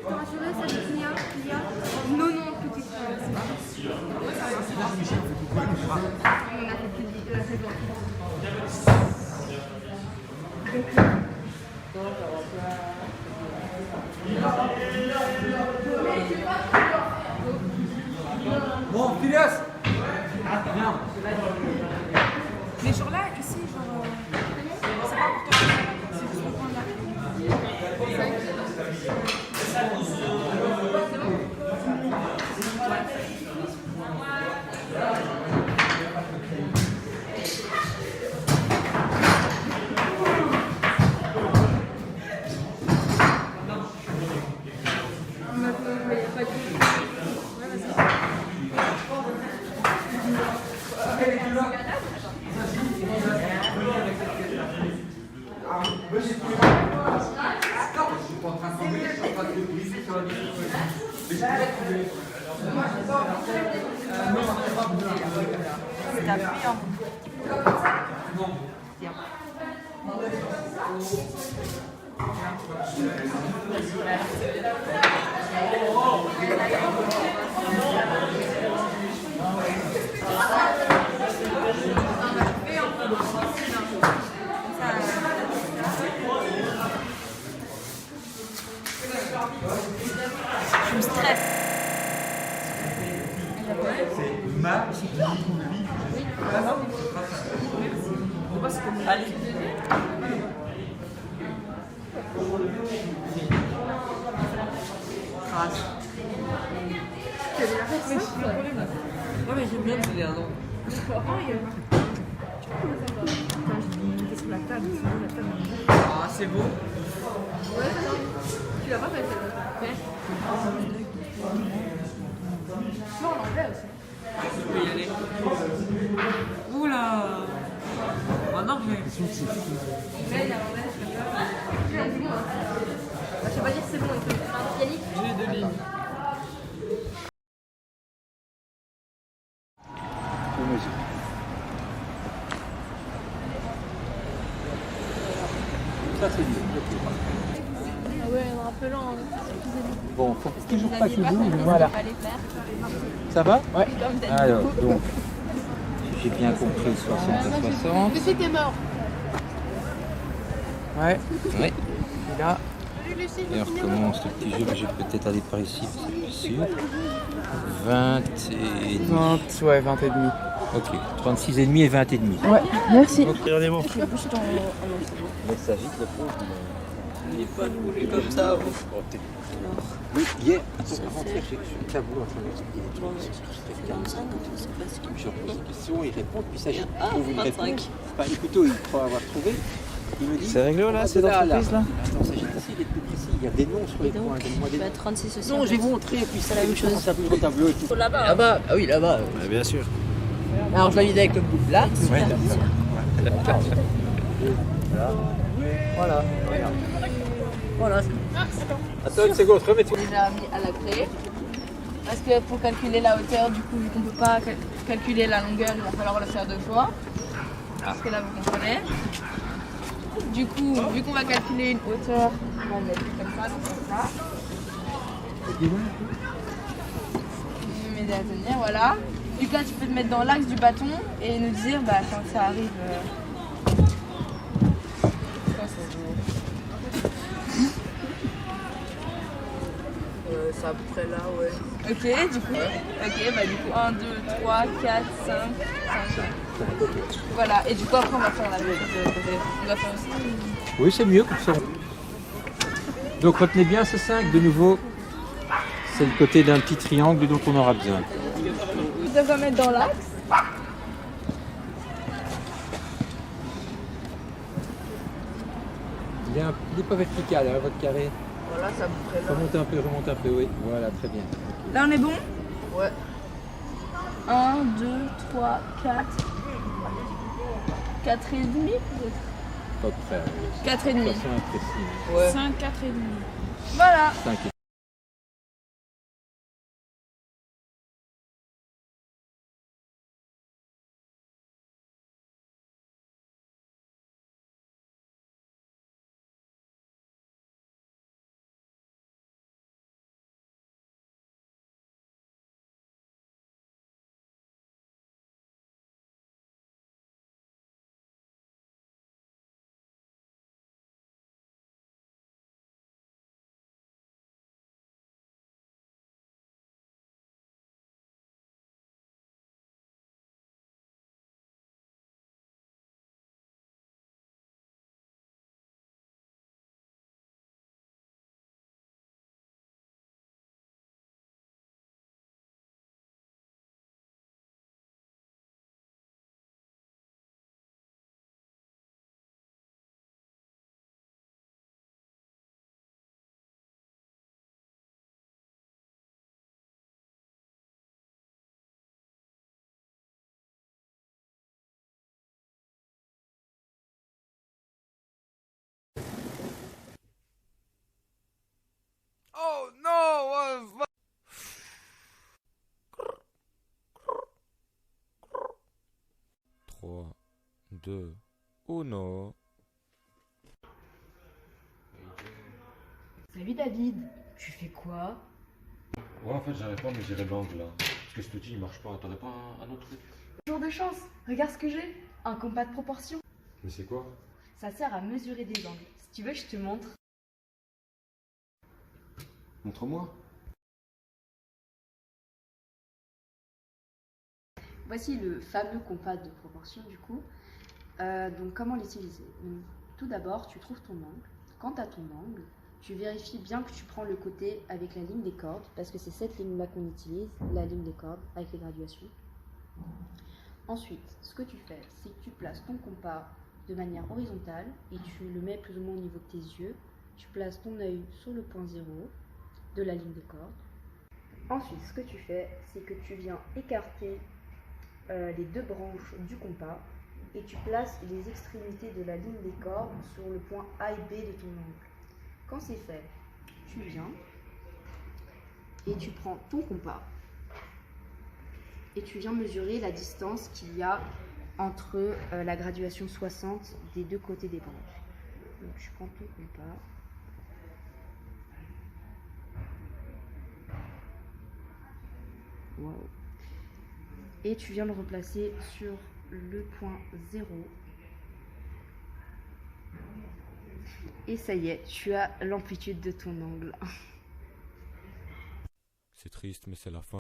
te rassurer, ça c'est qu'il y a 90 petites phrases. On a fait plus de la saison. Bon, Phileas. Viens. Mais genre là, ici, genre. C'est pas pour toi, c'est juste pour prendre là. C'est appuyant. Tiens. Je me stresse. C'est ma Allez. Crasse. Ouais, mais j'aime bien le verre, non? Ah, c'est beau. Tu l'as pas fait celle-là? Non, en anglais aussi. Je peux y aller. Oula. En anglais. Mais il y a en anglais, je sais pas dire c'est bon, il faut faire un Yannick. J'ai 2 lignes. Ça, c'est bien. Ah ouais, un peu lent. Bon, faut toujours pas qu'il bouge. Voilà. Ça va? Ouais. Alors, donc, si j'ai bien compris, 60 à 60. Mais c'était mort. Ouais. Oui. Et là, Et on recommence le petit jeu, mais je vais peut-être aller par ici, c'est plus sûr. 20 et demi. 20, ouais, 20 et demi. Ok, 36 et demi et 20 et demi. Ouais, merci. Ok, regardez-moi. Laisse ça vite, le pauvre. Il est pas roulé comme ça. Oui, hier, avant-hier, j'ai sur le tableau en train d'expliquer des trucs sur quelqu'un. Je pose des questions, il répond, puis ça, je trouve une réponse. Enfin, plutôt, il croit avoir trouvé. Il me dit. C'est réglo là, cette entreprise là? Attends, s'agit ici d'être plus précis. Il y a des noms sur les points. Donne-moi des noms. 36 aussi. Non, j'ai montré, et puis c'est la même chose. Ça sur le tableau et tout. Là-bas. Là-bas, ah oui, là-bas. Bien sûr. Alors je valide avec le bout là. Ouais. Voilà. Voilà. Attends une seconde, remets-toi. Déjà mis à la clé. Parce que pour calculer la hauteur, du coup, vu qu'on ne peut pas calculer la longueur, il va falloir le faire 2 fois. Parce que là, vous comprenez. Du coup, vu qu'on va calculer une hauteur, on va mettre comme ça, donc comme ça. Vous m'aider à tenir, voilà. Du coup, là, tu peux te mettre dans l'axe du bâton et nous dire bah, quand ça arrive. C'est à peu près là, ouais. Ok, du coup. Ok, bah du coup 1, 2, 3, 4, 5, 5. Voilà, et du coup après on va faire la même chose. On va faire aussi. Oui, c'est mieux comme ça. Donc retenez bien ce 5 de nouveau. C'est le côté d'un petit triangle dont on aura besoin. Tu devrais mettre dans l'axe. Il n'est pas vertical, hein, votre carré. Voilà, c'est à peu près là. Remonte un peu, oui. Voilà, très bien. Là on est bon. Ouais. 1, 2, 3, 4. 4 et demi peut-être. Pas de près. 4 et demi. De façon imprécise. Ouais. 5, 4 et demi. Voilà. 5 2, 1. Salut David, tu fais quoi? Ouais, en fait, j'arrive pas à mesurer l'angle là. Parce que ce petit il marche pas. T'aurais pas un autre truc? Jour de chance, regarde ce que j'ai, un compas de proportion. Mais c'est quoi? Ça sert à mesurer des angles. Si tu veux, je te montre. Montre-moi. Voici le fameux compas de proportion du coup. Donc comment l'utiliser? Tout d'abord, tu trouves ton angle. Quand tu as ton angle, tu vérifies bien que tu prends le côté avec la ligne des cordes, parce que c'est cette ligne-là qu'on utilise, la ligne des cordes avec les graduations. Ensuite, ce que tu fais, c'est que tu places ton compas de manière horizontale et tu le mets plus ou moins au niveau de tes yeux. Tu places ton œil sur le point 0 de la ligne des cordes. Ensuite, ce que tu fais, c'est que tu viens écarter les deux branches du compas et tu places les extrémités de la ligne des cordes sur le point A et B de ton angle. Quand c'est fait, tu viens et tu prends ton compas et tu viens mesurer la distance qu'il y a entre la graduation 60 des deux côtés des branches. Donc tu prends ton compas. Wow. Et tu viens le replacer sur le point 0. Et ça y est, tu as l'amplitude de ton angle. C'est triste, mais c'est la fin.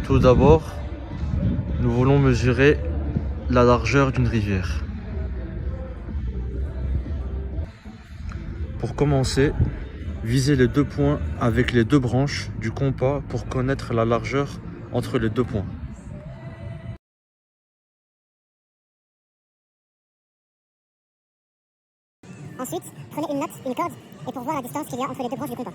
Tout d'abord, nous voulons mesurer la largeur d'une rivière. Pour commencer, visez les deux points avec les deux branches du compas pour connaître la largeur entre les deux points. Ensuite, prenez une note, une corde, et pour voir la distance qu'il y a entre les deux branches du compas.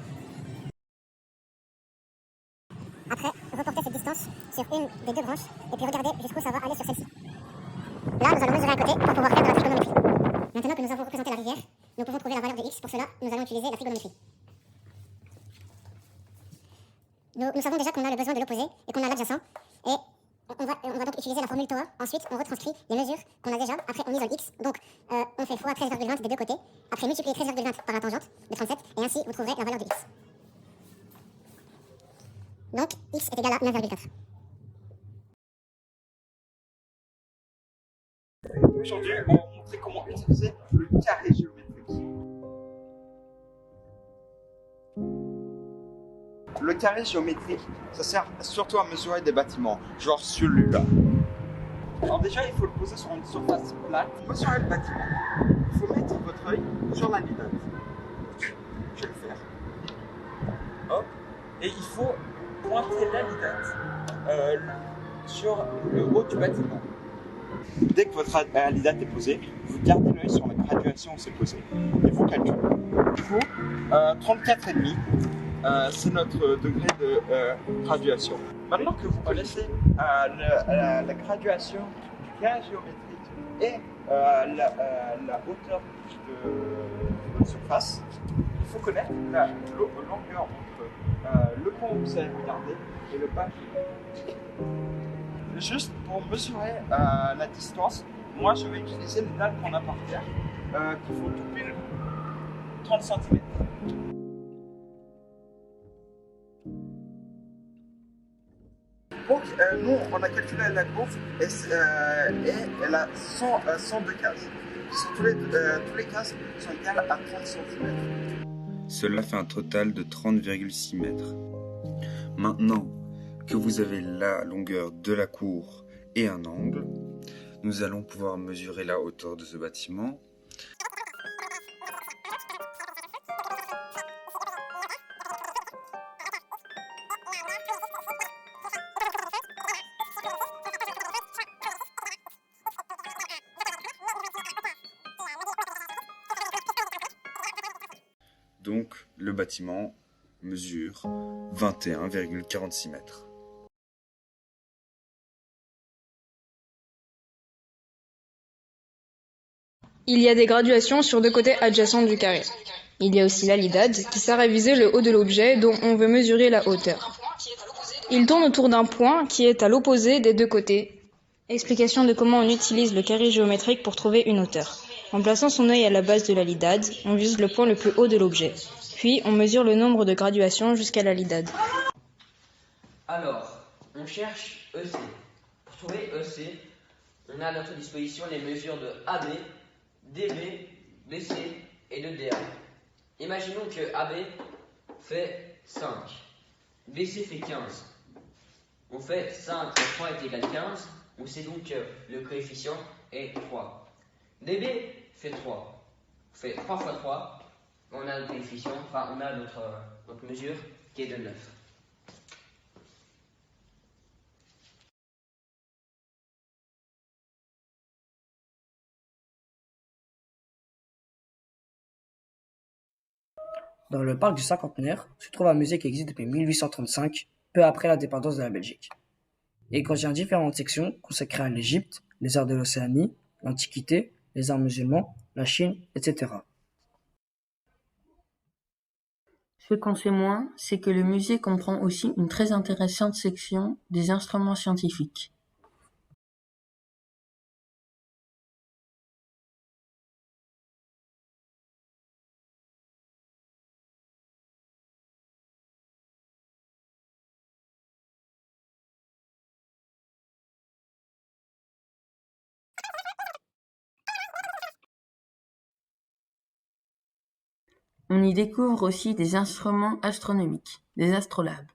Après, reportez cette distance sur une des deux branches, et puis regardez jusqu'où ça va aller sur celle-ci. Là, nous allons mesurer à côté pour pouvoir faire de la trigonométrie. Maintenant que nous avons représenté la rivière, nous pouvons trouver la valeur de x. Pour cela, nous allons utiliser la trigonométrie. Nous savons déjà qu'on a le besoin de l'opposé et qu'on a l'adjacent. Et on va donc utiliser la formule TOA. Ensuite, on retranscrit les mesures qu'on a déjà. Après, on isole x. Donc, on fait fois 13,20 des deux côtés. Après, multiplier 13,20 par la tangente de 37. Et ainsi, vous trouverez la valeur de x. Donc, x est égal à 9,4. Aujourd'hui, on va vous montrer comment utiliser le carré géométrique. Le carré géométrique, ça sert surtout à mesurer des bâtiments, genre celui-là. Alors déjà, il faut le poser sur une surface plate. Pour mesurer le bâtiment, il faut mettre votre œil sur la lunette. Je vais le faire. Hop. Et il faut pointer la lunette sur le haut du bâtiment. Dès que votre lunette est posée, vous gardez l'œil sur la graduation où c'est posé et vous calculez. Du coup, 34,5, c'est notre degré de graduation. Maintenant que vous connaissez la graduation du carré géométrique et la hauteur de votre surface, il faut connaître la longueur entre le point où vous allez regarder et le bas. Juste pour mesurer la distance, moi je vais utiliser les dalles qu'on a par terre, qu'il faut tout pile 30 cm. Donc nous on a calculé la courbe et elle a 102 cases. Tous les cases sont égales à 30 cm. Cela fait un total de 30,6 mètres. Maintenant que vous avez la longueur de la cour et un angle, nous allons pouvoir mesurer la hauteur de ce bâtiment. Donc, le bâtiment mesure 21,46 mètres. Il y a des graduations sur deux côtés adjacents du carré. Il y a aussi l'alidade, qui sert à viser le haut de l'objet dont on veut mesurer la hauteur. Il tourne autour d'un point qui est à l'opposé des deux côtés. Explication de comment on utilise le carré géométrique pour trouver une hauteur. En plaçant son œil à la base de l'alidade, on vise le point le plus haut de l'objet. Puis, on mesure le nombre de graduations jusqu'à l'alidade. Alors, on cherche EC. Pour trouver EC, on a à notre disposition les mesures de AB, DB, BC et de DA. Imaginons que AB fait 5, BC fait 15. On fait 5 fois 3 est égal à 15, on sait donc que le coefficient est 3. DB fait 3. On fait 3 fois 3, on a notre coefficient, enfin on a notre mesure qui est de 9. Dans le parc du Cinquantenaire se trouve un musée qui existe depuis 1835, peu après l'indépendance de la Belgique. Il contient différentes sections consacrées à l'Égypte, les arts de l'Océanie, l'Antiquité, les arts musulmans, la Chine, etc. Ce qu'on sait moins, c'est que le musée comprend aussi une très intéressante section des instruments scientifiques. On y découvre aussi des instruments astronomiques, des astrolabes.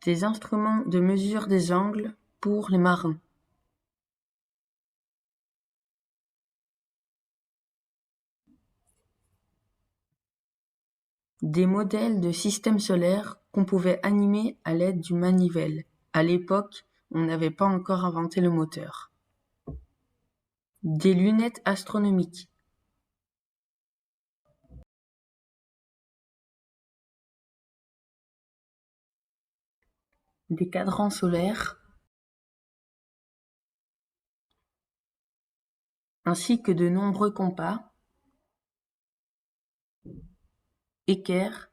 Des instruments de mesure des angles pour les marins. Des modèles de systèmes solaires qu'on pouvait animer à l'aide du manivelle. À l'époque, on n'avait pas encore inventé le moteur. Des lunettes astronomiques. Des cadrans solaires. Ainsi que de nombreux compas, équerres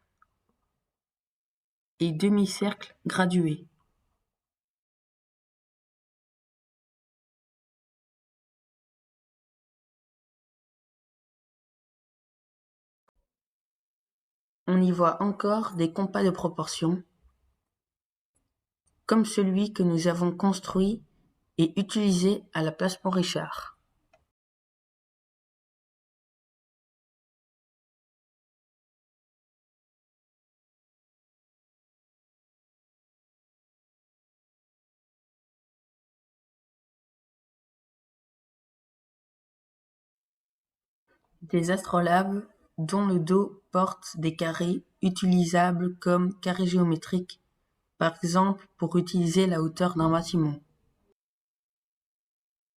et demi-cercles gradués. On y voit encore des compas de proportion, comme celui que nous avons construit et utilisé à la place Pont-Richard. Des astrolabes dont le dos porte des carrés utilisables comme carrés géométriques, par exemple pour utiliser la hauteur d'un bâtiment.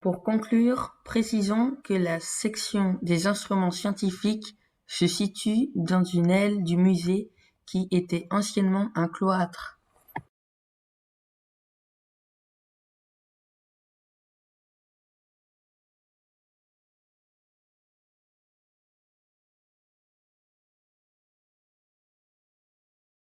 Pour conclure, précisons que la section des instruments scientifiques se situe dans une aile du musée qui était anciennement un cloître.